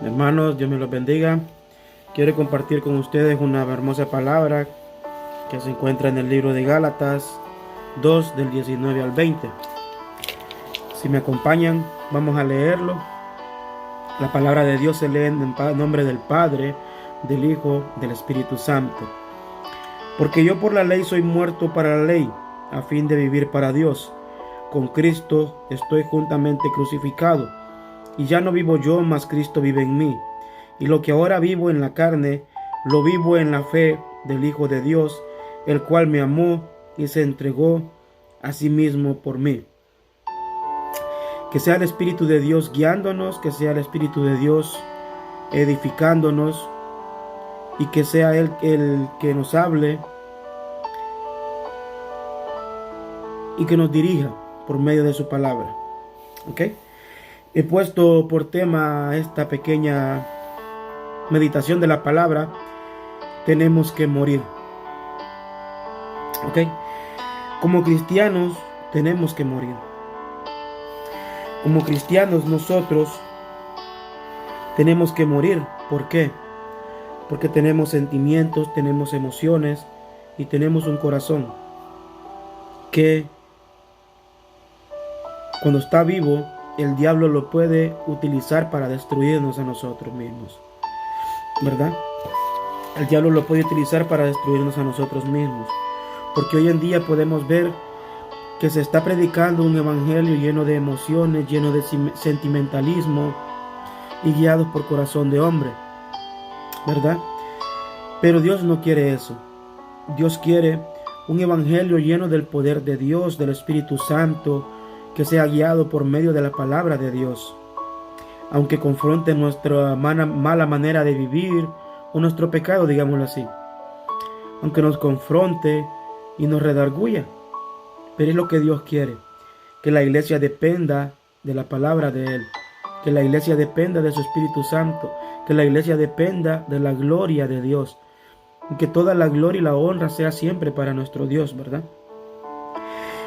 Hermanos, Dios me los bendiga. Quiero compartir con ustedes una hermosa palabra que se encuentra en el libro de Gálatas 2 del 19 al 20. Si me acompañan, vamos a leerlo. La palabra de Dios se lee en nombre del Padre, del Hijo, del Espíritu Santo. Porque yo por la ley soy muerto para la ley, a fin de vivir para Dios. Con Cristo estoy juntamente crucificado. Y ya no vivo yo, mas Cristo vive en mí. Y lo que ahora vivo en la carne, lo vivo en la fe del Hijo de Dios, el cual me amó y se entregó a sí mismo por mí. Que sea el Espíritu de Dios guiándonos, que sea el Espíritu de Dios edificándonos, y que sea Él el que nos hable y que nos dirija por medio de su palabra. ¿Ok? He puesto por tema esta pequeña meditación de la palabra: tenemos que morir. ¿Ok? Como cristianos tenemos que morir. Como cristianos nosotros tenemos que morir. ¿Por qué? Porque tenemos sentimientos, tenemos emociones y tenemos un corazón que cuando está vivo, el diablo lo puede utilizar para destruirnos a nosotros mismos, ¿verdad? El diablo lo puede utilizar para destruirnos a nosotros mismos, porque hoy en día podemos ver que se está predicando un evangelio lleno de emociones, lleno de sentimentalismo y guiados por corazón de hombre, ¿verdad? Pero Dios no quiere eso. Dios quiere un evangelio lleno del poder de Dios, del Espíritu Santo, que sea guiado por medio de la palabra de Dios. Aunque confronte nuestra mala manera de vivir o nuestro pecado, digámoslo así. Aunque nos confronte y nos redarguya. Pero es lo que Dios quiere. Que la iglesia dependa de la palabra de Él. Que la iglesia dependa de su Espíritu Santo. Que la iglesia dependa de la gloria de Dios. Y que toda la gloria y la honra sea siempre para nuestro Dios, ¿verdad?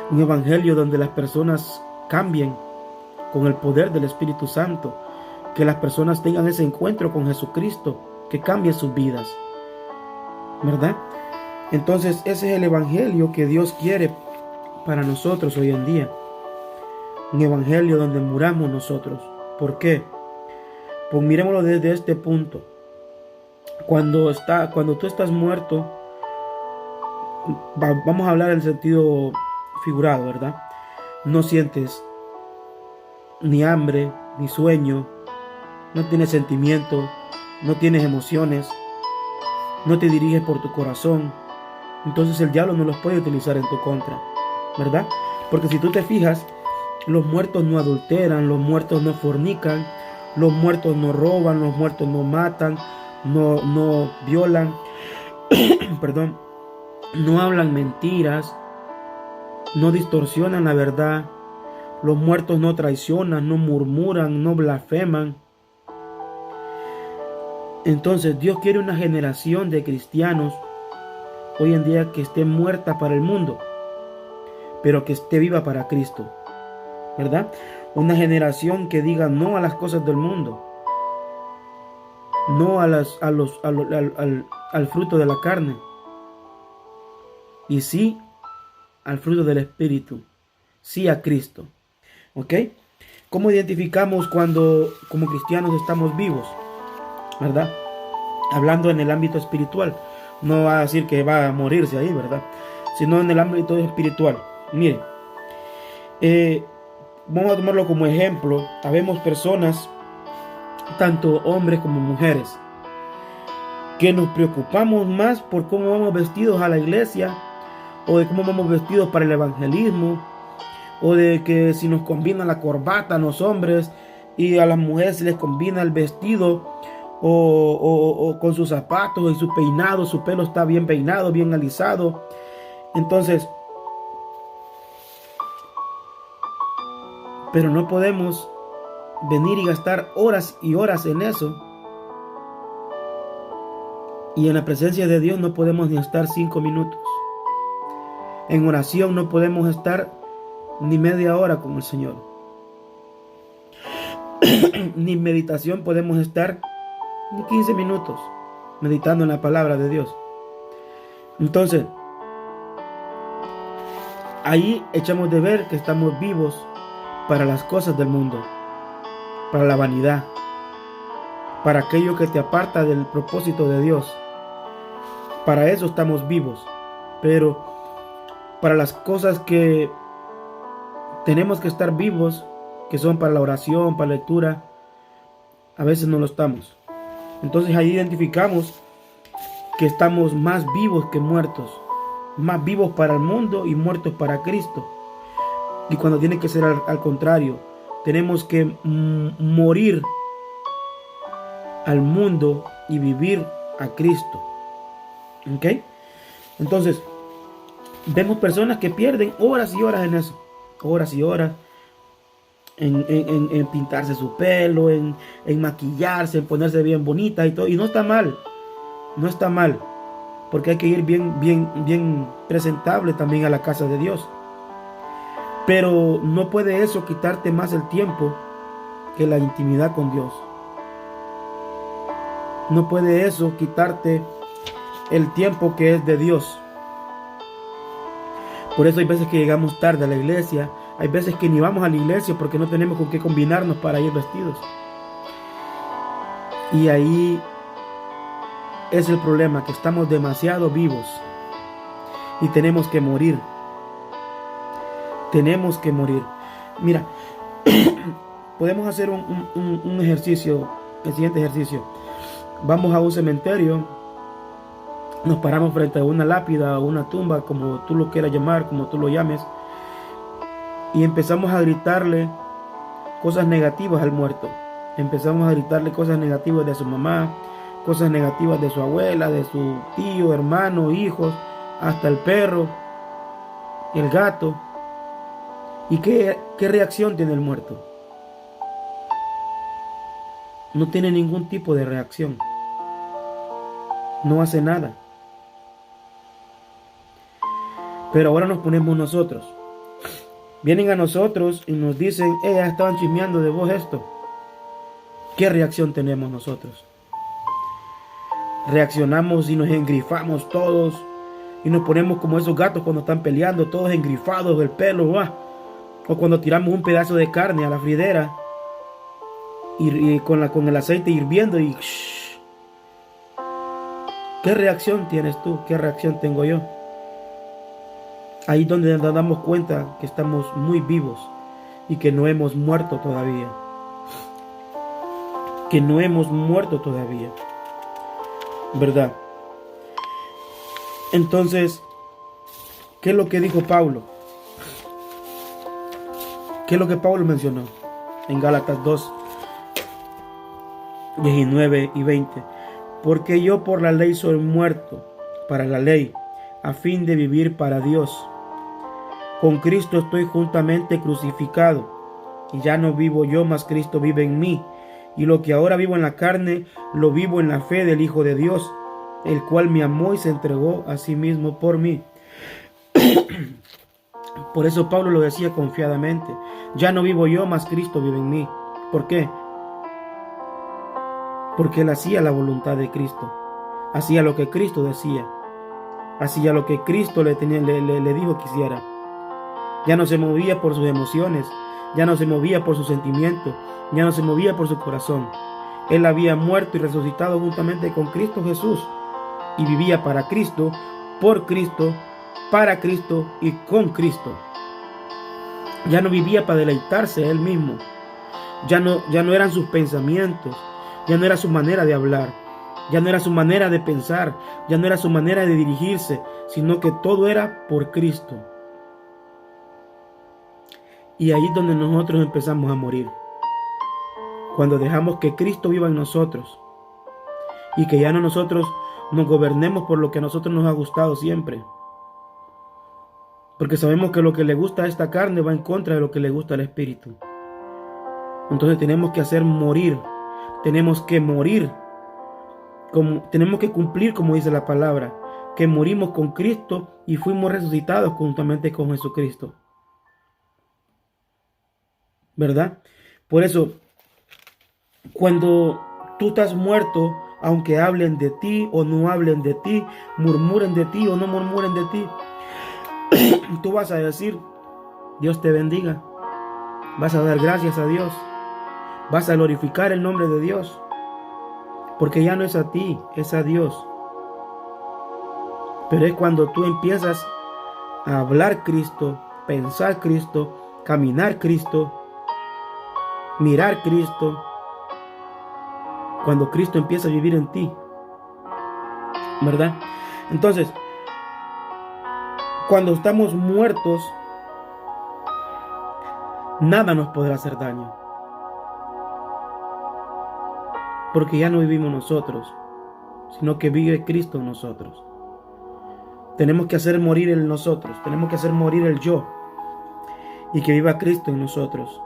Un evangelio donde las personas cambien con el poder del Espíritu Santo. Que las personas tengan ese encuentro con Jesucristo, que cambie sus vidas, ¿verdad? Entonces ese es el evangelio que Dios quiere para nosotros hoy en día. Un evangelio donde muramos nosotros. ¿Por qué? Pues miremoslo desde este punto. Cuando tú estás muerto, vamos a hablar en sentido figurado, ¿verdad? No sientes ni hambre, ni sueño, no tienes sentimiento, no tienes emociones, no te diriges por tu corazón. Entonces el diablo no los puede utilizar en tu contra, ¿verdad? Porque si tú te fijas, los muertos no adulteran, los muertos no fornican, los muertos no roban, los muertos no matan, no violan, perdón, no hablan mentiras, no distorsionan la verdad. Los muertos no traicionan, no murmuran, no blasfeman. Entonces Dios quiere una generación de cristianos hoy en día que esté muerta para el mundo, pero que esté viva para Cristo, ¿verdad? Una generación que diga no a las cosas del mundo, no al fruto de la carne, y sí al fruto del Espíritu, sí a Cristo. ¿Ok? ¿Cómo identificamos cuando como cristianos estamos vivos? ¿Verdad? Hablando en el ámbito espiritual. No va a decir que va a morirse ahí, ¿verdad? Sino en el ámbito espiritual. Miren, vamos a tomarlo como ejemplo. Habemos personas, tanto hombres como mujeres, que nos preocupamos más por cómo vamos vestidos a la iglesia, o de cómo vamos vestidos para el evangelismo, o de que si nos combina la corbata a los hombres y a las mujeres si les combina el vestido, o con sus zapatos y su peinado, su pelo está bien peinado, bien alisado. Entonces, pero no podemos venir y gastar horas y horas en eso. Y en la presencia de Dios no podemos ni estar 5 minutos. En oración no podemos estar ni media hora con el Señor. ni meditación podemos estar ni 15 minutos meditando en la palabra de Dios. Entonces, ahí echamos de ver que estamos vivos para las cosas del mundo, para la vanidad, para aquello que te aparta del propósito de Dios. Para eso estamos vivos. Pero para las cosas que tenemos que estar vivos, que son para la oración, para la lectura, a veces no lo estamos. Entonces ahí identificamos que estamos más vivos que muertos, más vivos para el mundo y muertos para Cristo. Y cuando tiene que ser al contrario, tenemos que morir al mundo y vivir a Cristo. ¿Ok? Entonces, vemos personas que pierden horas y horas en eso, horas y horas en pintarse su pelo, en maquillarse, en ponerse bien bonita y todo. Y no está mal, no está mal, porque hay que ir bien presentable también a la casa de Dios. Pero no puede eso quitarte más el tiempo que la intimidad con Dios. No puede eso quitarte el tiempo que es de Dios. Por eso hay veces que llegamos tarde a la iglesia. Hay veces que ni vamos a la iglesia porque no tenemos con qué combinarnos para ir vestidos. Y ahí es el problema, que estamos demasiado vivos y tenemos que morir. Tenemos que morir. Mira, podemos hacer un ejercicio, el siguiente ejercicio. Vamos a un cementerio, nos paramos frente a una lápida o una tumba, como tú lo quieras llamar, como tú lo llames, y empezamos a gritarle cosas negativas al muerto. Empezamos a gritarle cosas negativas de su mamá, cosas negativas de su abuela, de su tío, hermano, hijos, hasta el perro, el gato. ¿Y qué reacción tiene el muerto? No tiene ningún tipo de reacción. No hace nada. Pero ahora nos ponemos nosotros. Vienen a nosotros y nos dicen, ya estaban chismeando de vos esto. ¿Qué reacción tenemos nosotros? Reaccionamos y nos engrifamos todos. Y nos ponemos como esos gatos cuando están peleando, todos engrifados del pelo. ¡Uah! O cuando tiramos un pedazo de carne a la fridera y con el aceite hirviendo y... ¡shh! ¿Qué reacción tienes tú? ¿Qué reacción tengo yo? Ahí es donde nos damos cuenta que estamos muy vivos y que no hemos muerto todavía. Que no hemos muerto todavía. ¿Verdad? Entonces, ¿qué es lo que dijo Pablo? ¿Qué es lo que Pablo mencionó en Gálatas 2, 19 y 20? Porque yo por la ley soy muerto para la ley, a fin de vivir para Dios. Con Cristo estoy juntamente crucificado, y ya no vivo yo, mas Cristo vive en mí. Y lo que ahora vivo en la carne, lo vivo en la fe del Hijo de Dios, el cual me amó y se entregó a sí mismo por mí. Por eso Pablo lo decía confiadamente. Ya no vivo yo, mas Cristo vive en mí. ¿Por qué? Porque él hacía la voluntad de Cristo. Hacía lo que Cristo decía. Hacía lo que Cristo le dijo que hiciera. Ya no se movía por sus emociones. Ya no se movía por sus sentimientos. Ya no se movía por su corazón. Él había muerto y resucitado juntamente con Cristo Jesús. Y vivía para Cristo, por Cristo, para Cristo y con Cristo. Ya no vivía para deleitarse él mismo. Ya no eran sus pensamientos. Ya no era su manera de hablar. Ya no era su manera de pensar. Ya no era su manera de dirigirse. Sino que todo era por Cristo. Y ahí es donde nosotros empezamos a morir. Cuando dejamos que Cristo viva en nosotros. Y que ya no nosotros nos gobernemos por lo que a nosotros nos ha gustado siempre. Porque sabemos que lo que le gusta a esta carne va en contra de lo que le gusta al Espíritu. Entonces tenemos que hacer morir. Tenemos que morir. Tenemos que cumplir como dice la palabra. Que morimos con Cristo y fuimos resucitados juntamente con Jesucristo. ¿Verdad? Por eso Cuando tú estás muerto, aunque hablen de ti o no hablen de ti, murmuren de ti o no murmuren de ti, tú vas a decir, Dios te bendiga. Vas a dar gracias a Dios. Vas a glorificar el nombre de Dios. Porque ya no es a ti, es a Dios. Pero es cuando tú empiezas a hablar Cristo, pensar Cristo, caminar Cristo, mirar Cristo, cuando Cristo empieza a vivir en ti, ¿verdad? Entonces, cuando estamos muertos, nada nos podrá hacer daño, porque ya no vivimos nosotros, sino que vive Cristo en nosotros. Tenemos que hacer morir el nosotros, tenemos que hacer morir el yo, y que viva Cristo en nosotros,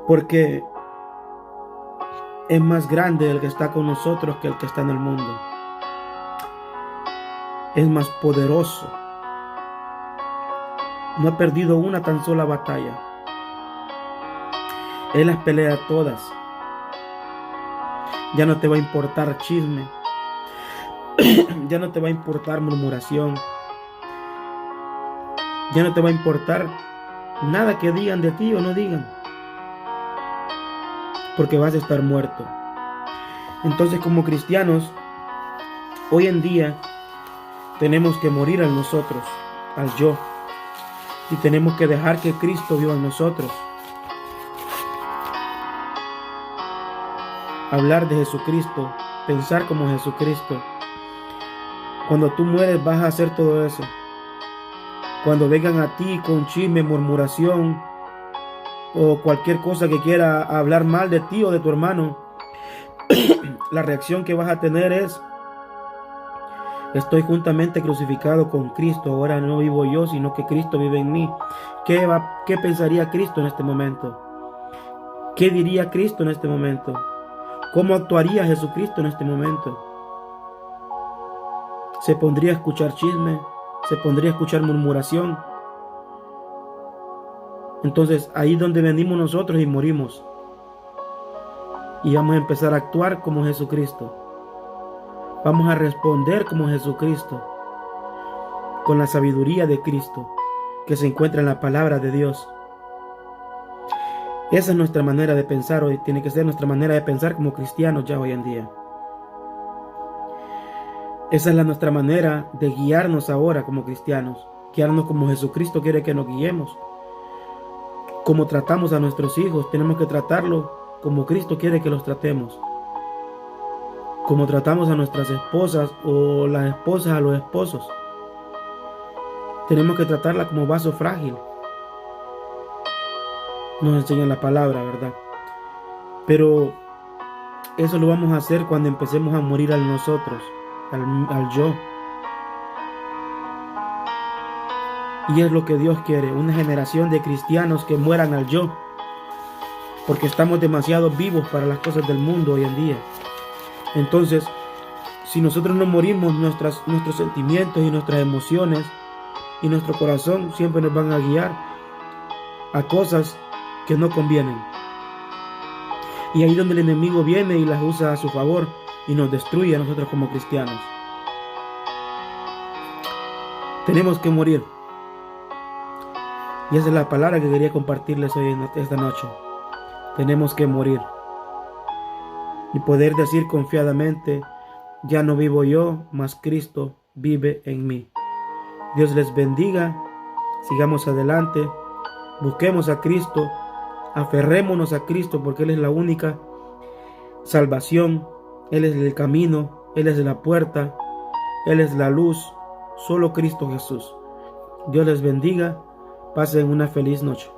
porque es más grande el que está con nosotros que el que está en el mundo. Es más poderoso. No ha perdido una tan sola batalla. Él las pelea todas. Ya no te va a importar chisme. Ya no te va a importar murmuración. Ya no te va a importar nada que digan de ti o no digan, porque vas a estar muerto. Entonces, como cristianos, hoy en día tenemos que morir a nosotros, al yo, y tenemos que dejar que Cristo viva en nosotros. Hablar de Jesucristo, pensar como Jesucristo. Cuando tú mueres vas a hacer todo eso. Cuando vengan a ti con chisme, murmuración o cualquier cosa que quiera hablar mal de ti o de tu hermano, la reacción que vas a tener es: estoy juntamente crucificado con Cristo, ahora no vivo yo, sino que Cristo vive en mí. ¿Qué pensaría Cristo en este momento? ¿Qué diría Cristo en este momento? ¿Cómo actuaría Jesucristo en este momento? ¿Se pondría a escuchar chisme? ¿Se pondría a escuchar murmuración? Entonces ahí es donde venimos nosotros y morimos. Y vamos a empezar a actuar como Jesucristo. Vamos a responder como Jesucristo, con la sabiduría de Cristo que se encuentra en la palabra de Dios. Esa es nuestra manera de pensar hoy. Tiene que ser nuestra manera de pensar como cristianos ya hoy en día. Esa es nuestra manera de guiarnos ahora como cristianos. Guiarnos como Jesucristo quiere que nos guiemos. Como tratamos a nuestros hijos, tenemos que tratarlo como Cristo quiere que los tratemos. Como tratamos a nuestras esposas o las esposas a los esposos, tenemos que tratarla como vaso frágil. Nos enseña la palabra, ¿verdad? Pero eso lo vamos a hacer cuando empecemos a morir a nosotros, al yo. Y es lo que Dios quiere, una generación de cristianos que mueran al yo, porque estamos demasiado vivos para las cosas del mundo hoy en día. Entonces, si nosotros no morimos, nuestros sentimientos y nuestras emociones y nuestro corazón siempre nos van a guiar a cosas que no convienen. Y ahí es donde el enemigo viene y las usa a su favor y nos destruye a nosotros como cristianos. Tenemos que morir. Y esa es la palabra que quería compartirles hoy esta noche. Tenemos que morir. Y poder decir confiadamente: ya no vivo yo, mas Cristo vive en mí. Dios les bendiga. Sigamos adelante. Busquemos a Cristo. Aferrémonos a Cristo, porque Él es la única salvación. Él es el camino. Él es la puerta. Él es la luz. Solo Cristo Jesús. Dios les bendiga. Pasen una feliz noche.